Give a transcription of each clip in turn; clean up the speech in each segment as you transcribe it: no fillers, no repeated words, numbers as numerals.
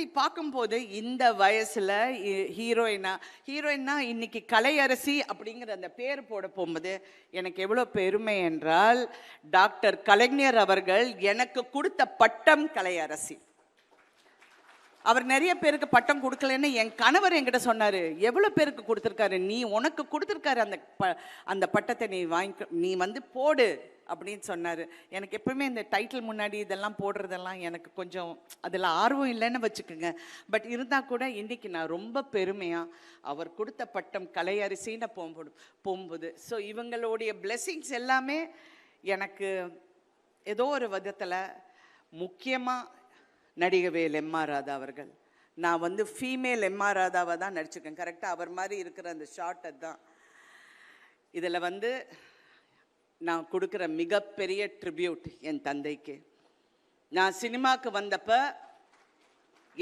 அப்படி பார்க்கும்போது இந்த வயசுல ஹீரோயினா இன்னைக்கு கலையரசி அப்படிங்கிற அந்த பேர் போட போகும்போது எனக்கு எவ்வளோ பெருமை என்றால், டாக்டர் கலைஞர் அவர்கள் எனக்கு கொடுத்த பட்டம் கலையரசி. அவர் நிறைய பேருக்கு பட்டம் கொடுக்கலன்னு என் கணவர் என்கிட்ட சொன்னாரு. எவ்வளவு பேருக்கு கொடுத்துருக்காரு, நீ உனக்கு கொடுத்துருக்காரு அந்த பட்டத்தை, நீ வந்து போடு அப்படின்னு சொன்னாரு. எனக்கு எப்பவுமே இந்த டைட்டில் முன்னாடி இதெல்லாம் போடுறதெல்லாம் எனக்கு கொஞ்சம் அதில் ஆர்வம் இல்லைன்னு வச்சுக்கோங்க. பட் இருந்தால் கூட இன்னைக்கு நான் ரொம்ப பெருமையா அவர் கொடுத்த பட்டம் கலையரசின்னு போகும்போது ஸோ இவங்களுடைய பிளெஸிங்ஸ் எல்லாமே எனக்கு ஏதோ ஒரு விதத்தில் முக்கியமாக நடிகவேல் எம்.ஆர். ராதா அவர்கள். நான் வந்து ஃபீமேல் எம்.ஆர். ராதாவை தான் நடிச்சிருக்கேன். கரெக்டாக அவர் மாதிரி இருக்கிற அந்த ஷார்ட் அதுதான். இதில் வந்து நான் கொடுக்குற மிகப்பெரிய ட்ரிபியூட் என் தந்தைக்கு. நான் சினிமாவுக்கு வந்தப்ப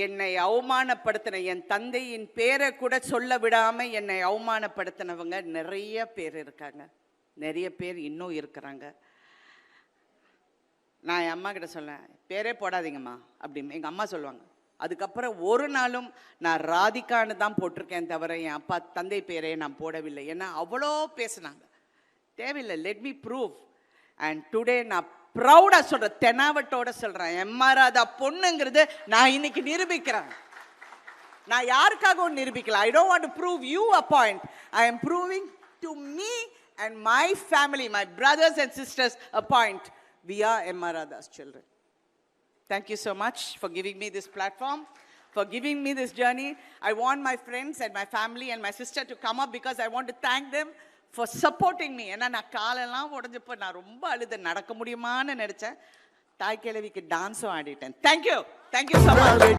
என்னை அவமானப்படுத்தின, என் தந்தையின் பேரை கூட சொல்ல விடாமல் என்னை அவமானப்படுத்தினவங்க நிறைய பேர் இருக்காங்க, நிறைய பேர் இன்னும் இருக்கிறாங்க. நான் என் அம்மா கிட்ட சொல்லேன், பேரே போடாதீங்கம்மா அப்படின்னு. எங்கள் அம்மா சொல்லுவாங்க. அதுக்கப்புறம் ஒரு நாளும் நான் ராதிகான்னு தான் போட்டிருக்கேன் தவிர என் அப்பா தந்தை பேரே நான் போடவில்லை. ஏன்னா அவ்வளோ பேசுனாங்க. தேவையில்லை, let me prove. And today நான் ப்ரௌடாக சொல்கிறேன், தெனாவட்டோட சொல்கிறேன், எம்.ஆர். ராதா பொண்ணுங்கிறது நான் இன்னைக்கு நிரூபிக்கிறேன். நான் யாருக்காகவும் நிரூபிக்கல. I don't want to prove you a point. I am proving to me and my family, my brothers and sisters a point. We are M.R. Radha's children. Thank you so much for giving me this platform, for giving me this journey. I want my friends and my family and my sister to come up because I want to thank them for supporting me. ஏன்னா நான் காலெல்லாம் உடஞ்சப்போ நான் ரொம்ப அழுத, நடக்க முடியுமான்னு நினச்சேன். தாய் கிழவிக்கு டான்ஸும் ஆடிட்டேன். Thank you so much.